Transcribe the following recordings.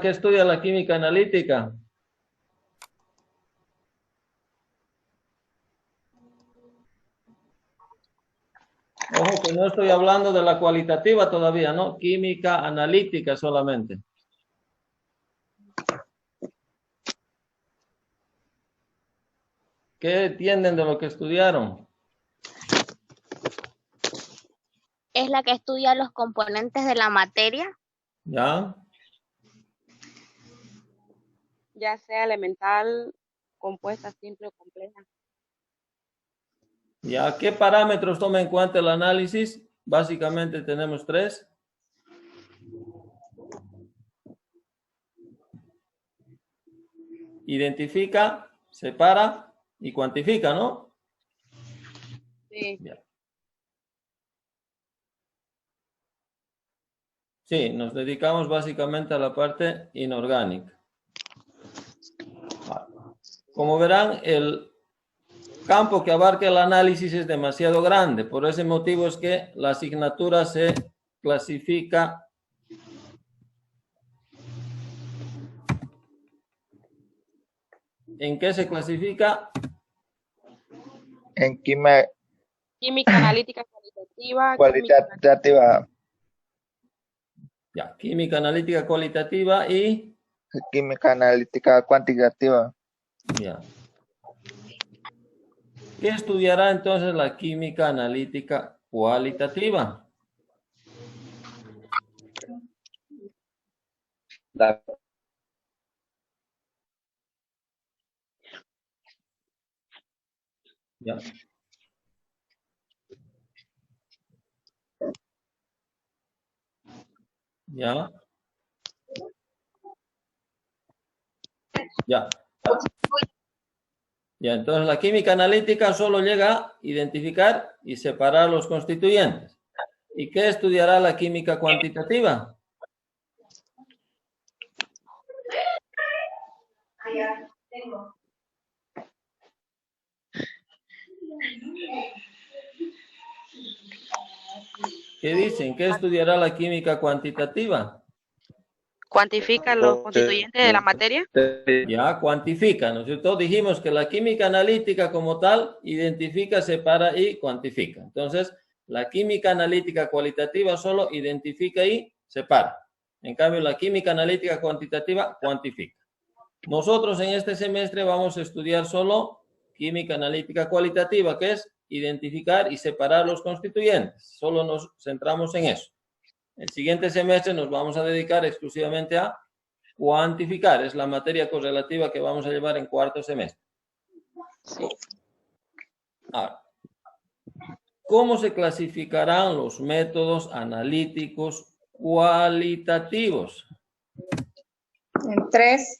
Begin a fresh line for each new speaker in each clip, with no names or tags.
¿Qué estudia la química analítica? Ojo que no estoy hablando de la cualitativa todavía, ¿no? Química analítica solamente. ¿Qué entienden de lo que estudiaron?
Es la que estudia los componentes de la materia.
¿Ya?
Ya sea elemental, compuesta, simple o compleja.
¿Ya? ¿Qué parámetros toma en cuenta el análisis? Básicamente tenemos 3. Identifica, separa y cuantifica, ¿no?
Sí.
Ya. Sí, nos dedicamos básicamente a la parte inorgánica. Como verán, el campo que abarca el análisis es demasiado grande. Por ese motivo es que la asignatura se clasifica ¿en qué se clasifica?
En
Química analítica cualitativa,
cualitativa,
Ya, química analítica cualitativa y
química analítica cuantitativa.
ya. ¿Qué estudiará entonces la química analítica cualitativa? Ya. Ya. Ya. Ya, entonces la química analítica solo llega a identificar y separar los constituyentes. ¿Y qué estudiará la química cuantitativa? ¿Qué dicen? ¿Qué estudiará la química cuantitativa?
cuantifica los constituyentes de la materia.
Ya, cuantifica, ¿no es cierto? Dijimos que la química analítica como tal identifica, separa y cuantifica. Entonces, la química analítica cualitativa solo identifica y separa. En cambio, la química analítica cuantitativa cuantifica. Nosotros en este semestre vamos a estudiar solo química analítica cualitativa, que es identificar y separar los constituyentes. Solo nos centramos en eso. El siguiente semestre nos vamos a dedicar exclusivamente a cuantificar. Es la materia correlativa que vamos a llevar en cuarto semestre.
Sí.
Ahora, ¿cómo se clasificarán los métodos analíticos cualitativos?
En 3.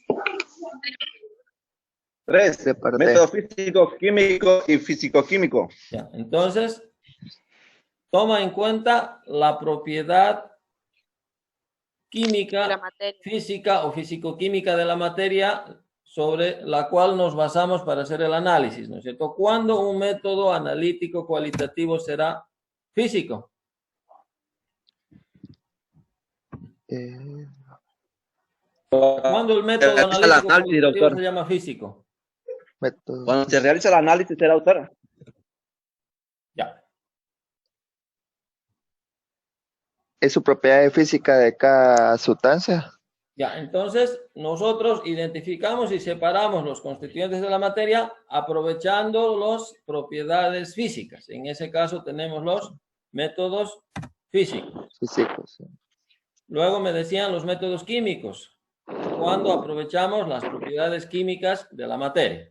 3. Método físico, químico y físico-químico.
Ya, entonces, toma en cuenta la propiedad química, física o físico-química de la materia sobre la cual nos basamos para hacer el análisis, ¿no es cierto? ¿Cuándo un método analítico cualitativo será físico? ¿Cuándo el método analítico cualitativo se llama físico?
Cuando se realiza el análisis de la autora.
Ya.
¿Es su propiedad física de cada sustancia?
Ya, entonces nosotros identificamos y separamos los constituyentes de la materia aprovechando las propiedades físicas. En ese caso tenemos los métodos físicos.
Físicos, sí.
Luego me decían los métodos químicos, cuando aprovechamos las propiedades químicas de la materia.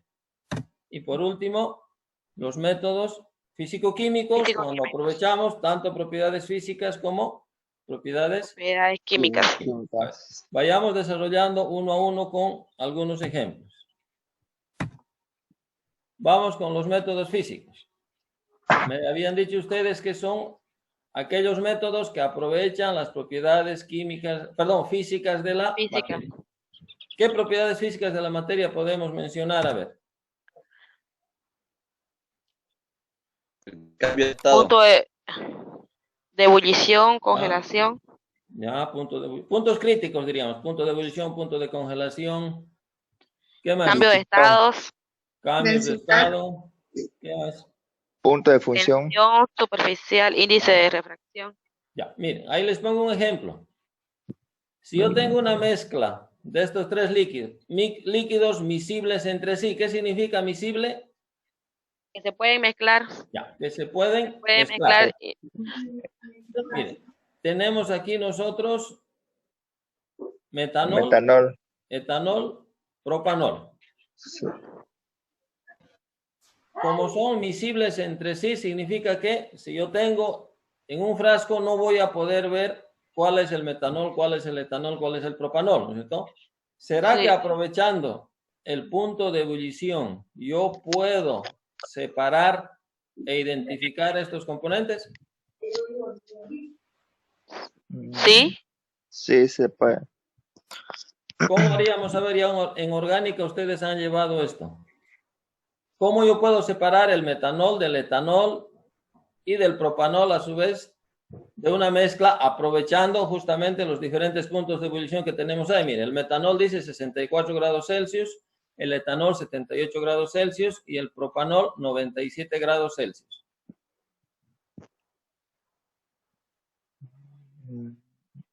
Y por último, los métodos físico-químicos, cuando aprovechamos tanto propiedades físicas como propiedades
químicas.
Vayamos desarrollando uno a uno con algunos ejemplos. Vamos con los métodos físicos. Me habían dicho ustedes que son aquellos métodos que aprovechan las propiedades físicas de la materia. ¿Qué propiedades físicas de la materia podemos mencionar? A ver.
Cambio de estado.
Punto de ebullición, congelación.
Ya, puntos críticos, diríamos. Punto de ebullición, punto de congelación. ¿Qué más?
Cambio de estados,
Cambios de
Densidad.
estado. ¿Qué más?
Punto de función.
tensión superficial, índice de refracción.
Ya, miren, ahí les pongo un ejemplo. Si yo tengo una mezcla de estos tres líquidos miscibles entre sí, ¿qué significa miscible?
Que se pueden mezclar,
Ya, que se pueden
pueden
mezclar.
mezclar.
Miren, tenemos aquí nosotros metanol,
Metanol.
etanol, propanol.
Sí.
Como son miscibles entre sí, significa que si yo tengo en un frasco no voy a poder ver cuál es el metanol, cuál es el etanol, cuál es el propanol, ¿no es cierto? ¿Será
Sí.
que aprovechando el punto de ebullición yo puedo separar e identificar estos componentes?
¿Sí?
Sí, se puede.
¿Cómo haríamos? A ver, ya en orgánica ustedes han llevado esto. ¿Cómo yo puedo separar el metanol del etanol y del propanol a su vez de una mezcla aprovechando justamente los diferentes puntos de ebullición que tenemos ahí? Mire, el metanol dice 64 grados Celsius, el etanol 78 grados Celsius y el propanol 97 grados Celsius.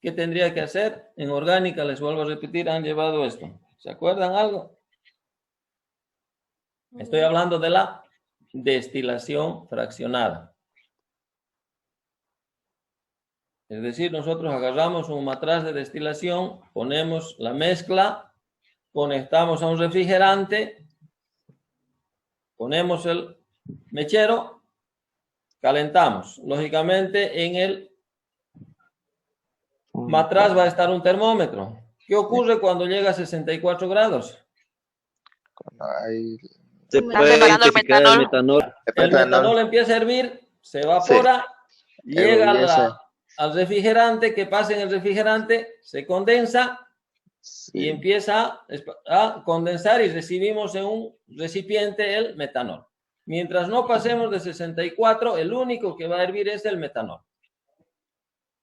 ¿Qué tendría que hacer? En orgánica, les vuelvo a repetir, han llevado esto. ¿Se acuerdan algo? Estoy hablando de la destilación fraccionada. Es decir, nosotros agarramos un matraz de destilación, ponemos la mezcla, conectamos a un refrigerante, ponemos el mechero, calentamos. Lógicamente, en el matraz va a estar un termómetro. ¿Qué ocurre cuando llega a 64 grados?
Ahí,
Se
Está
puede
separando el
identificar el metanol.
El metanol empieza a hervir, se evapora, llega
Ebullece.
al refrigerante, que pasa en el refrigerante, se condensa y
Sí.
empieza a condensar y recibimos en un recipiente el metanol. Mientras no pasemos de 64, el único que va a hervir es el metanol.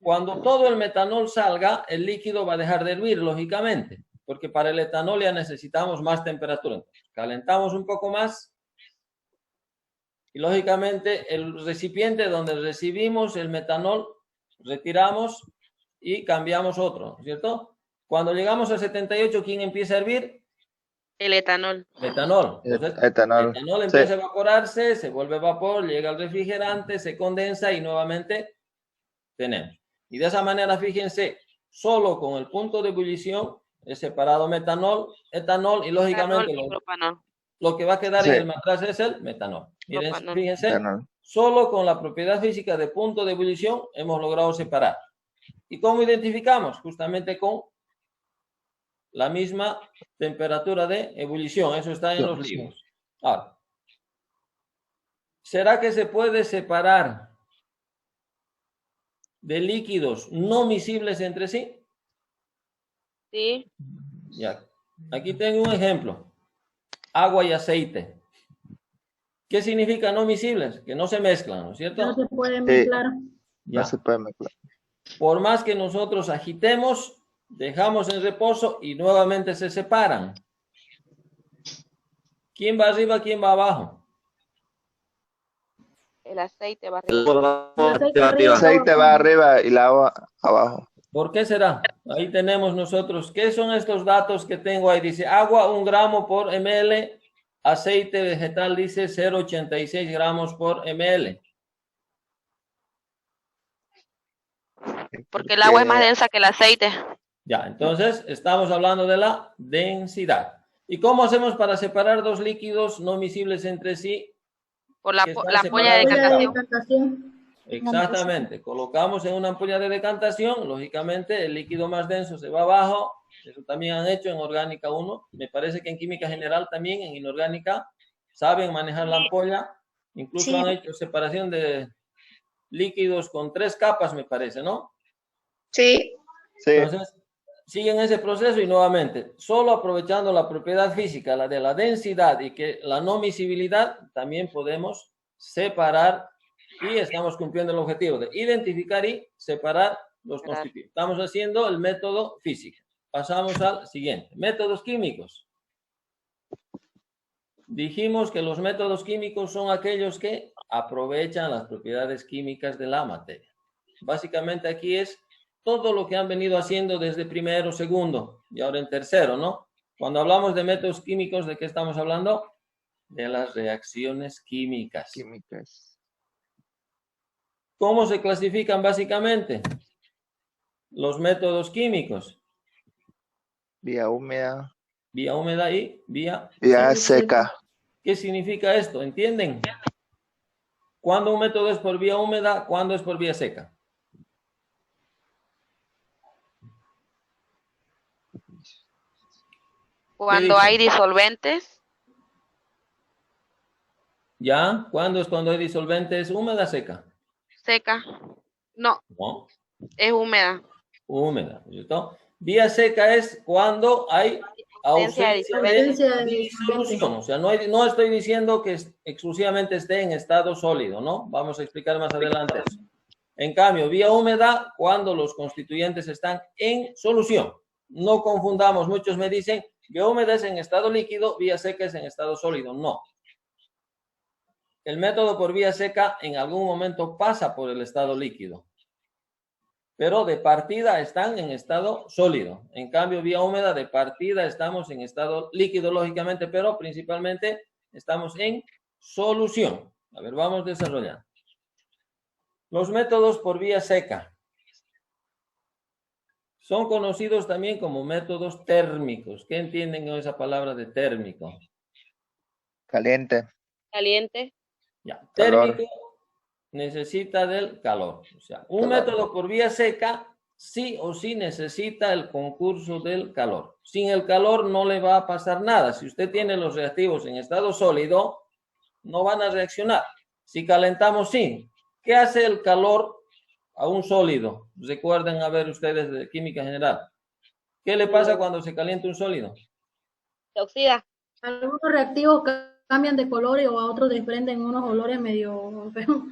Cuando todo el metanol salga, el líquido va a dejar de hervir, lógicamente, porque para el etanol ya necesitamos más temperatura. Entonces, calentamos un poco más y, lógicamente, el recipiente donde recibimos el metanol, retiramos y cambiamos otro, ¿cierto? Cuando llegamos a 78, ¿quién empieza a hervir?
el etanol.
El etanol. Entonces,
Etanol.
el etanol
Sí.
empieza a evaporarse, se vuelve vapor, llega al refrigerante, se condensa y nuevamente tenemos. Y de esa manera, fíjense, solo con el punto de ebullición es separado metanol, etanol y lógicamente
Etanol y propanol.
lo que va a quedar
Sí.
en el matraz es el metanol. Miren,
Propanol.
fíjense,
Etanol.
solo con la propiedad física de punto de ebullición hemos logrado separar. ¿Y cómo identificamos? Justamente con la misma temperatura de ebullición. Eso está en los
Sí.
libros. Ahora, ¿será que se puede separar de líquidos no miscibles entre sí?
Sí,
Ya. Aquí tengo un ejemplo. Agua y aceite. ¿Qué significa no miscibles? Que no se mezclan, ¿no es cierto?
No se puede
Sí.
mezclar.
Ya.
No se puede mezclar.
Por más que nosotros agitemos, dejamos en reposo y nuevamente se separan. ¿Quién va arriba, quién va abajo?
el aceite va
El
arriba.
agua
aceite
va
arriba.
El aceite va arriba y el agua abajo.
¿Por qué será? Ahí tenemos nosotros. ¿Qué son estos datos que tengo ahí? Dice agua 1 gramo por ml, aceite vegetal dice 0,86 gramos por ml.
Porque el agua es más densa que el aceite.
Ya, entonces estamos hablando de la densidad. ¿Y cómo hacemos para separar dos líquidos no miscibles entre sí?
Por la,
Que están
la ampolla de
separados.
Ampolla de
decantación.
decantación.
Exactamente. Colocamos en una ampolla de decantación, lógicamente el líquido más denso se va abajo. Eso también han hecho en Orgánica 1. Me parece que en Química General también, en Inorgánica, saben manejar la ampolla. Incluso
Sí.
han hecho separación de líquidos con 3 capas, me parece, ¿no?
Sí.
Sí.
Entonces, siguen ese proceso y nuevamente, solo aprovechando la propiedad física, la de la densidad y que la no miscibilidad, también podemos separar y estamos cumpliendo el objetivo de identificar y separar los
Claro.
constituyentes. Estamos haciendo el método físico. Pasamos al siguiente. Métodos químicos. Dijimos que los métodos químicos son aquellos que aprovechan las propiedades químicas de la materia. Básicamente aquí es todo lo que han venido haciendo desde primero, segundo y ahora en tercero, ¿no? Cuando hablamos de métodos químicos, ¿de qué estamos hablando? De las reacciones químicas.
Químicas.
¿Cómo se clasifican básicamente los métodos químicos?
Vía húmeda.
Vía húmeda y vía
Vía seca.
¿Qué significa esto? ¿Entienden? ¿Cuándo un método es por vía húmeda? ¿Cuándo es por vía seca?
Cuando
dicen?
hay disolventes,
¿Ya? ¿Cuándo es cuando hay disolventes húmeda seca?
seca. No,
No,
es húmeda.
húmeda, ¿cierto? Vía seca es cuando hay
Ausencia de
ausencia de
Ausencia de
disolución. O sea, no estoy diciendo que exclusivamente esté en estado sólido, ¿no? Vamos a explicar más adelante eso. En cambio, vía húmeda, cuando los constituyentes están en solución. No confundamos, muchos me dicen, vía húmeda es en estado líquido, vía seca es en estado sólido. No. El método por vía seca en algún momento pasa por el estado líquido, pero de partida están en estado sólido. En cambio, vía húmeda, de partida estamos en estado líquido, lógicamente, pero principalmente estamos en solución. A ver, vamos desarrollando. Los métodos por vía seca son conocidos también como métodos térmicos. ¿Qué entienden con esa palabra de térmico?
Caliente.
Caliente.
Ya,
Calor.
térmico necesita del calor. O sea, un
Calor.
método por vía seca sí o sí necesita el concurso del calor. Sin el calor no le va a pasar nada. Si usted tiene los reactivos en estado sólido, no van a reaccionar. Si calentamos, sí. ¿Qué hace el calor a un sólido? Recuerden a ver ustedes de química general. ¿Qué le pasa cuando se calienta un sólido?
Se oxida.
Algunos reactivos cambian de color o a otros desprenden unos olores medio feos.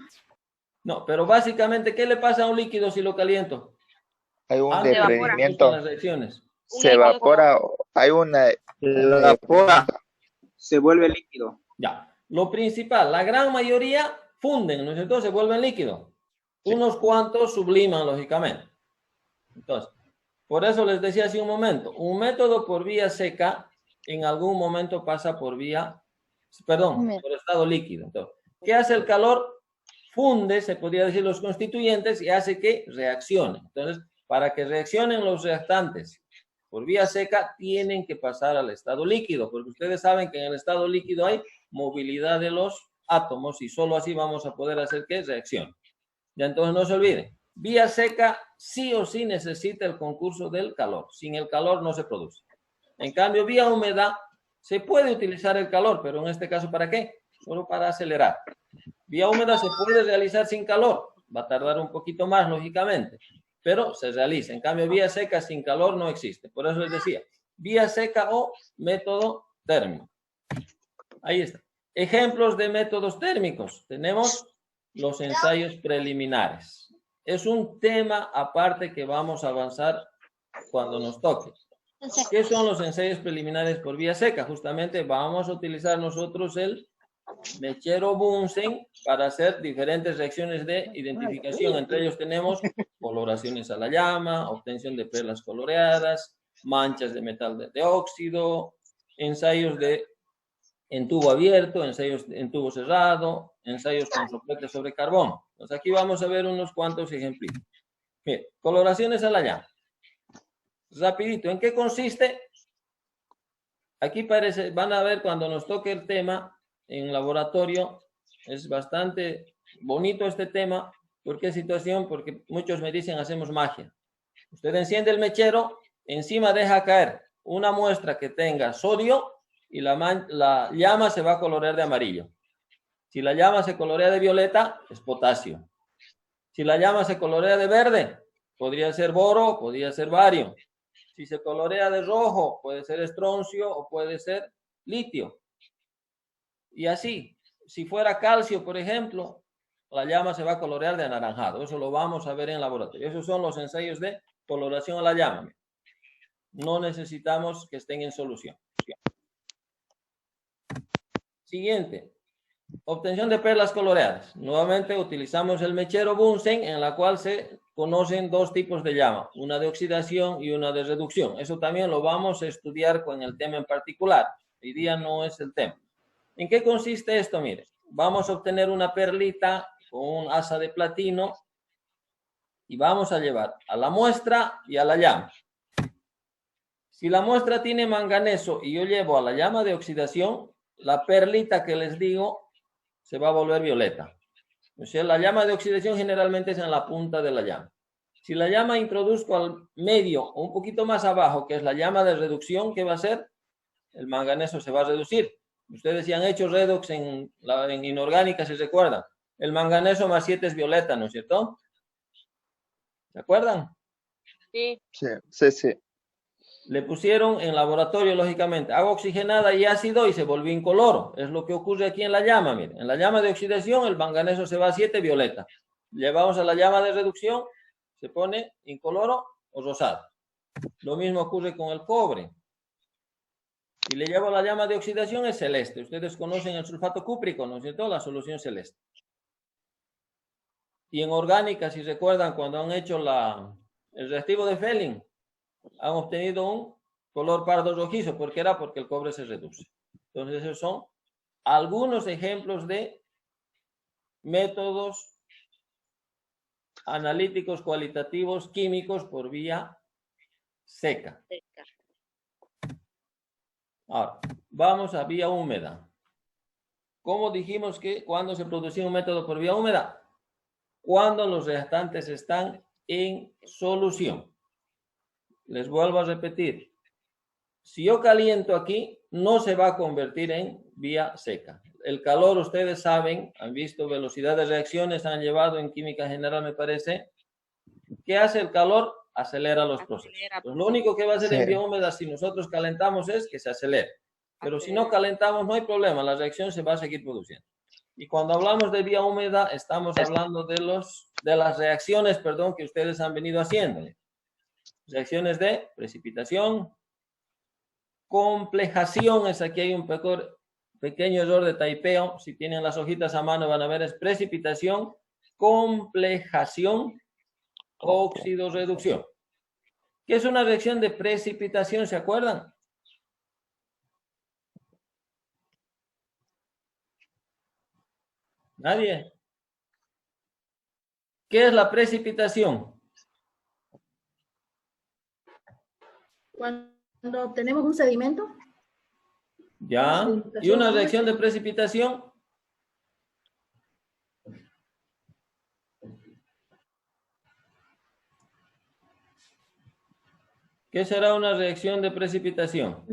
No, pero básicamente, ¿qué le pasa a un líquido si lo caliento?
Hay un
Antes de
desprendimiento.
las reacciones.
Se evapora. Hay una.
Evapora. Se vuelve líquido.
Ya. Lo principal, la gran mayoría funden, ¿no es cierto? Se vuelven líquidos. Unos cuantos subliman, lógicamente. Entonces, por eso les decía hace un momento, un método por vía seca en algún momento pasa por vía, perdón, por estado líquido. Entonces, ¿qué hace el calor? Funde, se podría decir, los constituyentes y hace que reaccionen. Entonces, para que reaccionen los reactantes por vía seca, tienen que pasar al estado líquido, porque ustedes saben que en el estado líquido hay movilidad de los átomos y solo así vamos a poder hacer que reaccione. Ya entonces no se olviden, vía seca sí o sí necesita el concurso del calor. Sin el calor no se produce. En cambio, vía húmeda se puede utilizar el calor, pero en este caso, ¿para qué? Solo para acelerar. Vía húmeda se puede realizar sin calor. Va a tardar un poquito más, lógicamente, pero se realiza. En cambio, vía seca sin calor no existe. Por eso les decía, vía seca o método térmico. Ahí está. Ejemplos de métodos térmicos. Tenemos los ensayos preliminares. Es un tema aparte que vamos a avanzar cuando nos toque. ¿Qué son los ensayos preliminares por vía seca? Justamente vamos a utilizar nosotros el mechero Bunsen para hacer diferentes reacciones de identificación. Entre ellos tenemos coloraciones a la llama, obtención de perlas coloreadas, manchas de metal de óxido, ensayos en tubo abierto, ensayos en tubo cerrado, ensayos con soplete sobre carbón. Entonces aquí vamos a ver unos cuantos ejemplos. Bien, coloraciones a la llama. Rapidito, ¿en qué consiste? Aquí parece, van a ver cuando nos toque el tema en laboratorio, es bastante bonito este tema. ¿Por qué situación? Porque muchos me dicen hacemos magia. Usted enciende el mechero, encima deja caer una muestra que tenga sodio y la llama se va a colorear de amarillo. Si la llama se colorea de violeta, es potasio. Si la llama se colorea de verde, podría ser boro, podría ser bario. Si se colorea de rojo, puede ser estroncio o puede ser litio. Y así, si fuera calcio, por ejemplo, la llama se va a colorear de anaranjado. Eso lo vamos a ver en el laboratorio. Esos son los ensayos de coloración a la llama. No necesitamos que estén en solución. Siguiente. Obtención de perlas coloreadas. Nuevamente utilizamos el mechero Bunsen, en la cual se conocen dos tipos de llama, una de oxidación y una de reducción. Eso también lo vamos a estudiar con el tema en particular. Hoy día no es el tema. ¿En qué consiste esto? Mire, vamos a obtener una perlita con un asa de platino y vamos a llevar a la muestra y a la llama. Si la muestra tiene manganeso y yo llevo a la llama de oxidación, la perlita que les digo se va a volver violeta. O sea, la llama de oxidación generalmente es en la punta de la llama. Si la llama introduzco al medio o un poquito más abajo, que es la llama de reducción, ¿qué va a hacer? El manganeso se va a reducir. Ustedes ya han hecho redox en inorgánica, si recuerdan. El manganeso más 7 es violeta, ¿no es cierto? ¿Se acuerdan?
Sí.
Sí, sí, sí.
Le pusieron en laboratorio, lógicamente, agua oxigenada y ácido y se volvió incoloro. Es lo que ocurre aquí en la llama. Miren, en la llama de oxidación el manganeso se va a 7 violeta. Llevamos a la llama de reducción, se pone incoloro o rosado. Lo mismo ocurre con el cobre. Si le llevo a la llama de oxidación es celeste. Ustedes conocen el sulfato cúprico, ¿no es cierto? La solución celeste. Y en orgánica, si recuerdan, cuando han hecho el reactivo de Fehling, han obtenido un color pardo rojizo. ¿Por qué era? Porque el cobre se reduce. Entonces, esos son algunos ejemplos de métodos analíticos cualitativos químicos por vía seca. Ahora, vamos a vía húmeda. ¿Cómo dijimos que cuando se producía un método por vía húmeda? Cuando los reactantes están en solución. Les vuelvo a repetir. Si yo caliento aquí, no se va a convertir en vía seca. El calor, ustedes saben, han visto velocidad de reacciones, han llevado en química general, me parece. ¿Qué hace el calor? Acelera los procesos. Pues lo único que va a hacer en vía húmeda si nosotros calentamos es que se acelere. Pero si no calentamos, no hay problema, la reacción se va a seguir produciendo. Y cuando hablamos de vía húmeda, estamos hablando de las reacciones, que ustedes han venido haciendo. Reacciones de precipitación, complejación, es aquí hay un pequeño error de taipeo. Si tienen las hojitas a mano van a ver, es precipitación, complejación, óxido-reducción. ¿Qué es una reacción de precipitación? ¿Se acuerdan? ¿Nadie? ¿Qué es la precipitación?
Cuando obtenemos un sedimento.
Ya. ¿Y una reacción de precipitación? ¿Qué será una reacción de precipitación?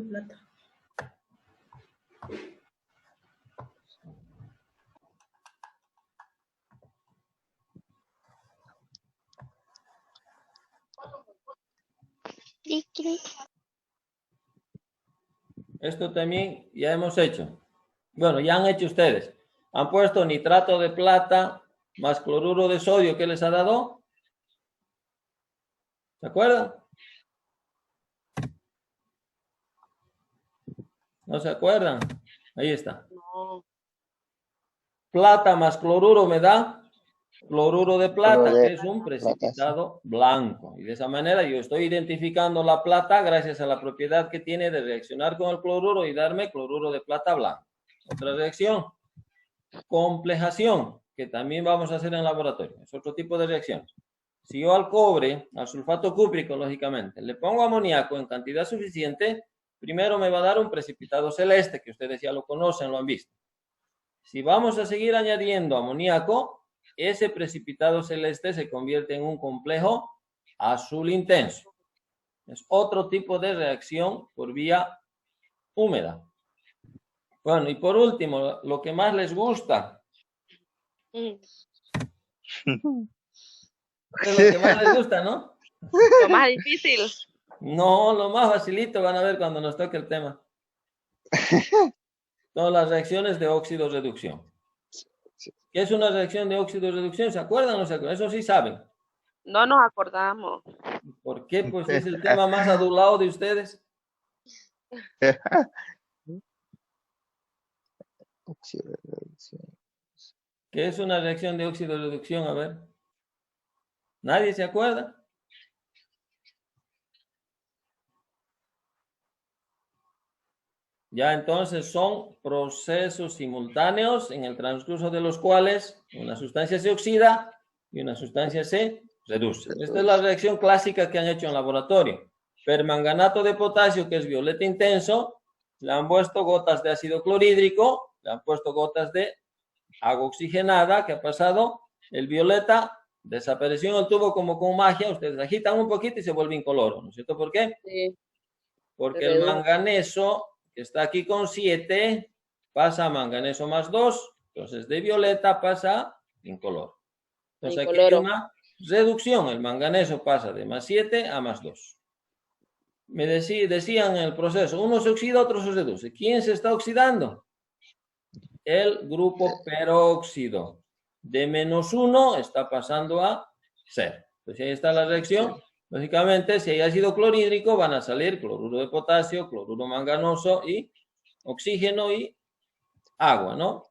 Esto también ya hemos hecho. Bueno, ya han hecho ustedes. Han puesto nitrato de plata más cloruro de sodio. ¿Qué les ha dado? ¿Se acuerdan? ¿No se acuerdan? Ahí está.
No.
Plata más cloruro me da cloruro de plata, que es un precipitado blanco. Y de esa manera yo estoy identificando la plata gracias a la propiedad que tiene de reaccionar con el cloruro y darme cloruro de plata blanco. Otra reacción, complejación, que también vamos a hacer en laboratorio. Es otro tipo de reacción. Si yo al cobre, al sulfato cúprico, lógicamente, le pongo amoníaco en cantidad suficiente, primero me va a dar un precipitado celeste, que ustedes ya lo conocen, lo han visto. Si vamos a seguir añadiendo amoníaco, ese precipitado celeste se convierte en un complejo azul intenso. Es otro tipo de reacción por vía húmeda. Bueno, y por último, lo que más les gusta. Es lo que más les gusta, ¿no?
Lo más difícil.
No, lo más facilito van a ver cuando nos toque el tema. Son las reacciones de óxido-reducción. ¿Qué es una reacción de óxido-reducción? ¿Se acuerdan o no se acuerdan? Eso sí saben.
No nos acordamos.
¿Por qué? Pues es el tema más adulado de ustedes. ¿Qué es una reacción de óxido-reducción? A ver. ¿Nadie se acuerda? Ya entonces son procesos simultáneos en el transcurso de los cuales una sustancia se oxida y una sustancia se reduce. Esta es la reacción clásica que han hecho en laboratorio. Permanganato de potasio, que es violeta intenso, le han puesto gotas de ácido clorhídrico, le han puesto gotas de agua oxigenada. ¿Qué ha pasado? El violeta desapareció en el tubo como con magia. Ustedes agitan un poquito y se vuelve incoloro, ¿no es cierto? ¿Por qué?
Sí.
Porque el manganeso, que está aquí con 7, pasa a manganeso más 2, entonces de violeta pasa a incoloro. Entonces aquí hay una reducción, el manganeso pasa de más 7 a más 2. Me decían en el proceso, uno se oxida, otro se reduce. ¿Quién se está oxidando? El grupo peróxido. De menos 1 está pasando a 0. Entonces ahí está la reacción. Lógicamente, si hay ácido clorhídrico, van a salir cloruro de potasio, cloruro manganoso y oxígeno y agua, ¿no?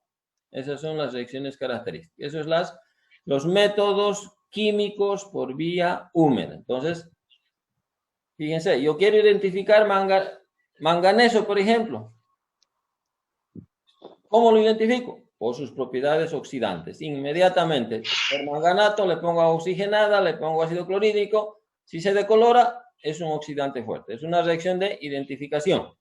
Esas son las reacciones características. Esos son los métodos químicos por vía húmeda. Entonces, fíjense, yo quiero identificar manganeso, por ejemplo. ¿Cómo lo identifico? Por sus propiedades oxidantes. Inmediatamente, por manganato le pongo agua oxigenada, le pongo ácido clorhídrico. Si se decolora, es un oxidante fuerte. Es una reacción de identificación.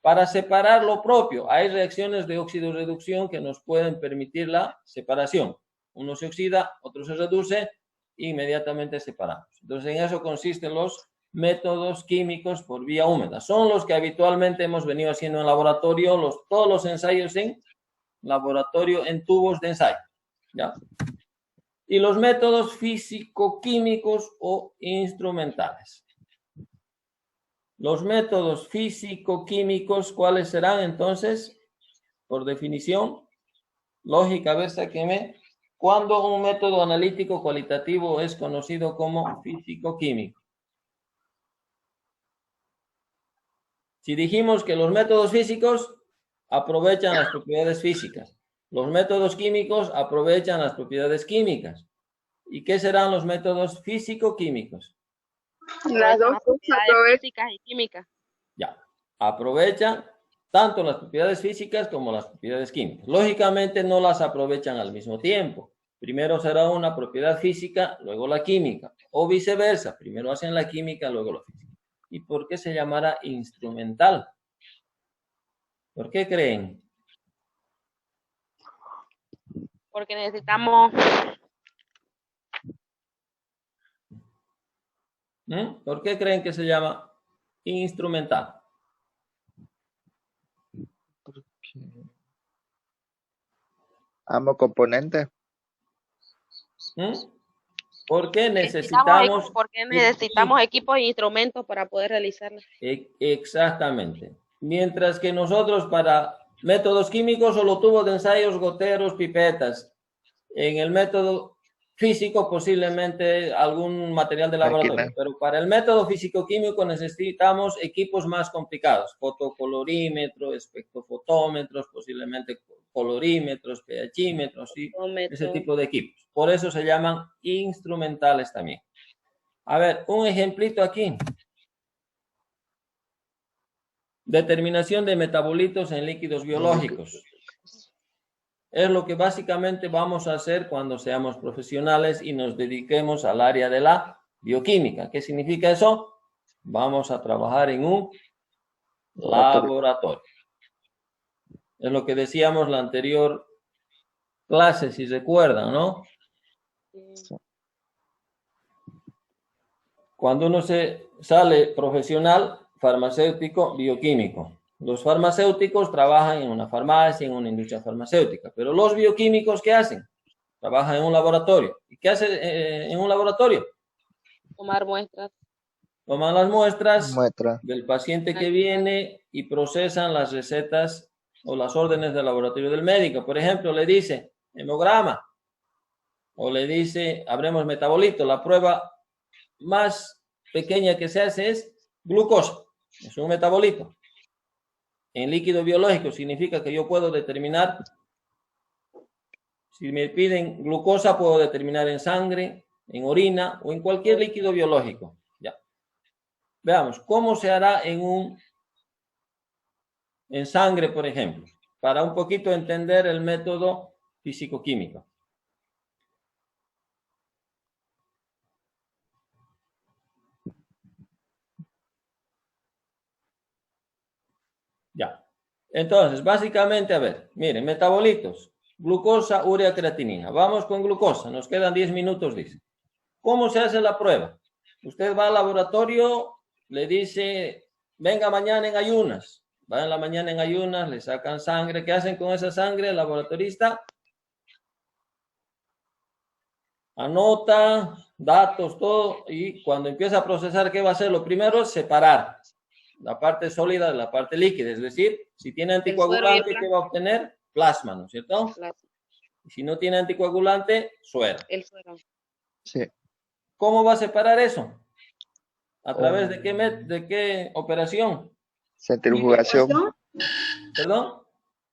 Para separar lo propio, hay reacciones de óxido-reducción que nos pueden permitir la separación. Uno se oxida, otro se reduce, e inmediatamente separamos. Entonces, en eso consisten los métodos químicos por vía húmeda. Son los que habitualmente hemos venido haciendo en laboratorio, todos los ensayos en laboratorio en tubos de ensayo. ¿Ya? Y los métodos físico-químicos o instrumentales. Los métodos físico-químicos, ¿cuáles serán entonces? Por definición, lógica, a ver, sáqueme. ¿Cuándo un método analítico cualitativo es conocido como físico-químico? Si dijimos que los métodos físicos aprovechan las propiedades físicas, los métodos químicos aprovechan las propiedades químicas. ¿Y qué serán los métodos físico-químicos?
Las dos
Propiedades físicas y químicas.
Ya, aprovechan tanto las propiedades físicas como las propiedades químicas. Lógicamente no las aprovechan al mismo tiempo. Primero será una propiedad física, luego la química. O viceversa, primero hacen la química, luego la física. ¿Y por qué se llamará instrumental? ¿Por qué creen?
Porque necesitamos...
¿Por qué creen que se llama instrumental?
Ambos componentes.
¿Por qué necesitamos?
Porque necesitamos equipos e instrumentos para poder realizarlo.
Exactamente. Mientras que nosotros para métodos químicos solo tubos de ensayos, goteros, pipetas. En el método físico posiblemente algún material de laboratorio. Pero para el método físico-químico necesitamos equipos más complicados. Fotocolorímetros, espectrofotómetros, posiblemente colorímetros, pHímetros y ese tipo de equipos. Por eso se llaman instrumentales también. A ver, un ejemplito aquí. Determinación de metabolitos en líquidos biológicos. Es lo que básicamente vamos a hacer cuando seamos profesionales y nos dediquemos al área de la bioquímica. ¿Qué significa eso? Vamos a trabajar en un laboratorio. Es lo que decíamos la anterior clase, si recuerdan, ¿no? Cuando uno se sale profesional, farmacéutico, bioquímico. Los farmacéuticos trabajan en una farmacia, en una industria farmacéutica, pero los bioquímicos, ¿qué hacen? Trabajan en un laboratorio. ¿Y qué hacen en un laboratorio?
Tomar muestras.
Toman las muestras del paciente que viene y procesan las recetas o las órdenes del laboratorio del médico. Por ejemplo, le dice, hemograma. O le dice, habremos metabolito. La prueba más pequeña que se hace es glucosa. Es un metabolito. En líquido biológico significa que yo puedo determinar, si me piden glucosa, puedo determinar en sangre, en orina o en cualquier líquido biológico. Ya. Veamos, ¿cómo se hará en sangre, por ejemplo? Para un poquito entender el método físico-químico. Ya. Entonces, básicamente, a ver, miren, metabolitos, glucosa, urea, creatinina. Vamos con glucosa, nos quedan 10 minutos, dice. ¿Cómo se hace la prueba? Usted va al laboratorio, le dice, venga mañana en ayunas. Va en la mañana en ayunas, le sacan sangre. ¿Qué hacen con esa sangre? El laboratorista anota datos, todo, y cuando empieza a procesar, ¿qué va a hacer? Lo primero es separar la parte sólida de la parte líquida, es decir, si tiene anticoagulante, ¿qué va a obtener? Plasma, ¿no es cierto?
Plasma.
Y si no tiene anticoagulante, suero.
El suero.
Sí.
¿Cómo va a separar eso? ¿A través de qué operación?
Centrifugación.
¿Perdón?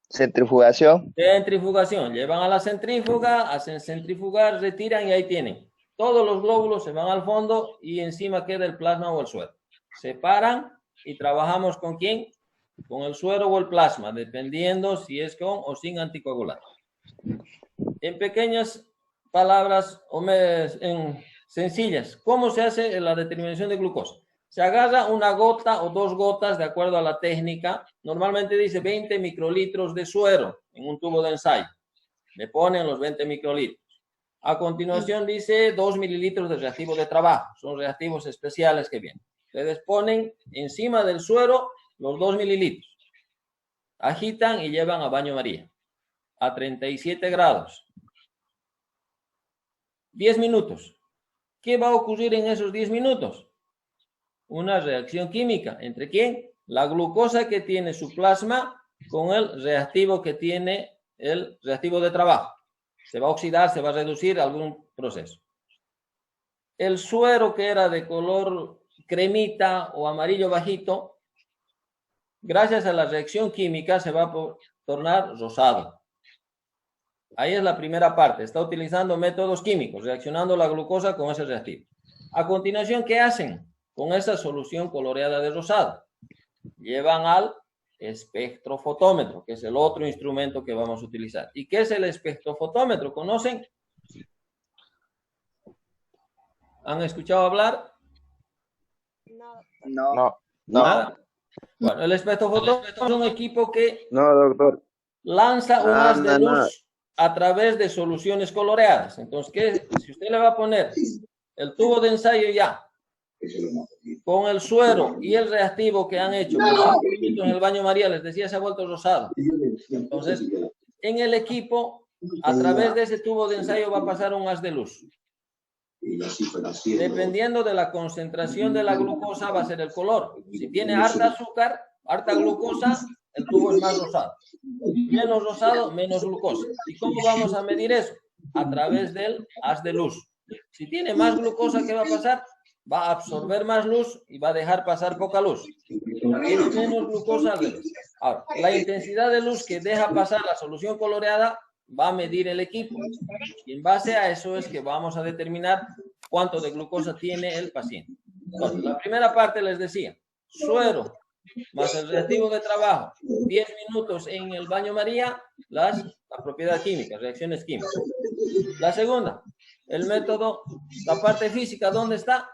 Centrifugación.
Centrifugación. Llevan a la centrífuga, hacen centrifugar, retiran y ahí tienen. Todos los glóbulos se van al fondo y encima queda el plasma o el suero. Separan y trabajamos ¿con quién? Con el suero o el plasma, dependiendo si es con o sin anticoagulante. En pequeñas palabras sencillas, ¿cómo se hace la determinación de glucosa? Se agarra una gota o 2 gotas de acuerdo a la técnica. Normalmente dice 20 microlitros de suero en un tubo de ensayo. Le ponen los 20 microlitros. A continuación dice 2 mililitros de reactivo de trabajo. Son reactivos especiales que vienen. Ustedes ponen encima del suero los 2 mililitros. Agitan y llevan a baño María. A 37 grados. 10 minutos. ¿Qué va a ocurrir en esos 10 minutos? Una reacción química. ¿Entre quién? La glucosa que tiene su plasma con el reactivo que tiene el reactivo de trabajo. Se va a oxidar, se va a reducir algún proceso. El suero que era de color cremita o amarillo bajito, gracias a la reacción química se va a tornar rosado. Ahí es la primera parte. Está utilizando métodos químicos, reaccionando la glucosa con ese reactivo. A continuación, ¿qué hacen con esa solución coloreada de rosado? Llevan al espectrofotómetro, que es el otro instrumento que vamos a utilizar. ¿Y qué es el espectrofotómetro? ¿Conocen? ¿Han escuchado hablar?
No.
Nada. Bueno, el espectrofotómetro es un equipo que
No, doctor.
lanza un haz de luz a través de soluciones coloreadas. Entonces, si usted le va a poner el tubo de ensayo ya, con el suero y el reactivo que han hecho en el baño María, les decía, se ha vuelto rosado. Entonces, en el equipo, a través de ese tubo de ensayo va a pasar un haz de luz. Dependiendo de la concentración de la glucosa va a ser el color. Si tiene harta azúcar, harta glucosa, el tubo es más rosado. Menos rosado, menos glucosa. ¿Y cómo vamos a medir eso? A través del haz de luz. Si tiene más glucosa, ¿qué va a pasar? Va a absorber más luz y va a dejar pasar poca luz. Tiene menos glucosa. Ahora, la intensidad de luz que deja pasar la solución coloreada va a medir el equipo. Y en base a eso es que vamos a determinar cuánto de glucosa tiene el paciente. Entonces, la primera parte les decía, suero más el reactivo de trabajo, 10 minutos en el baño María, la propiedad química, reacciones químicas. La segunda, el método, la parte física, ¿dónde está?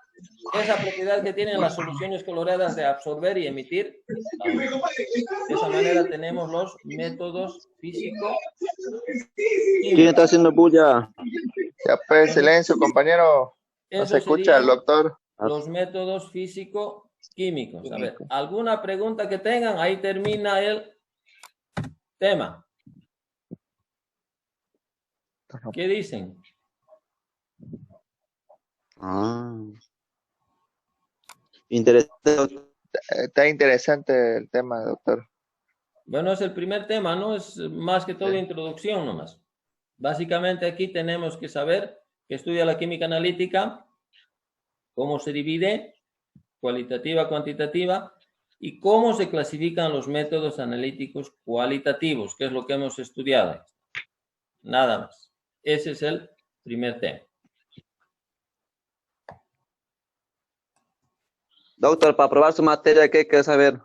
Esa propiedad que tienen las soluciones coloreadas de absorber y emitir. De esa manera tenemos los métodos físicos.
¿Quién está haciendo bulla?
Ya pues, silencio, compañero. No
Eso
se escucha el
serían
doctor.
los métodos físico-químicos. A ver, ¿alguna pregunta que tengan? Ahí termina el tema. ¿Qué dicen?
Interesante.
Está interesante el tema, doctor.
Bueno, es el primer tema, ¿no? Es más que todo introducción nomás. Básicamente aquí tenemos que saber que estudia la química analítica, cómo se divide, cualitativa, cuantitativa, y cómo se clasifican los métodos analíticos cualitativos, que es lo que hemos estudiado. Nada más. Ese es el primer tema.
Doctor, para aprobar su materia, ¿qué hay que saber?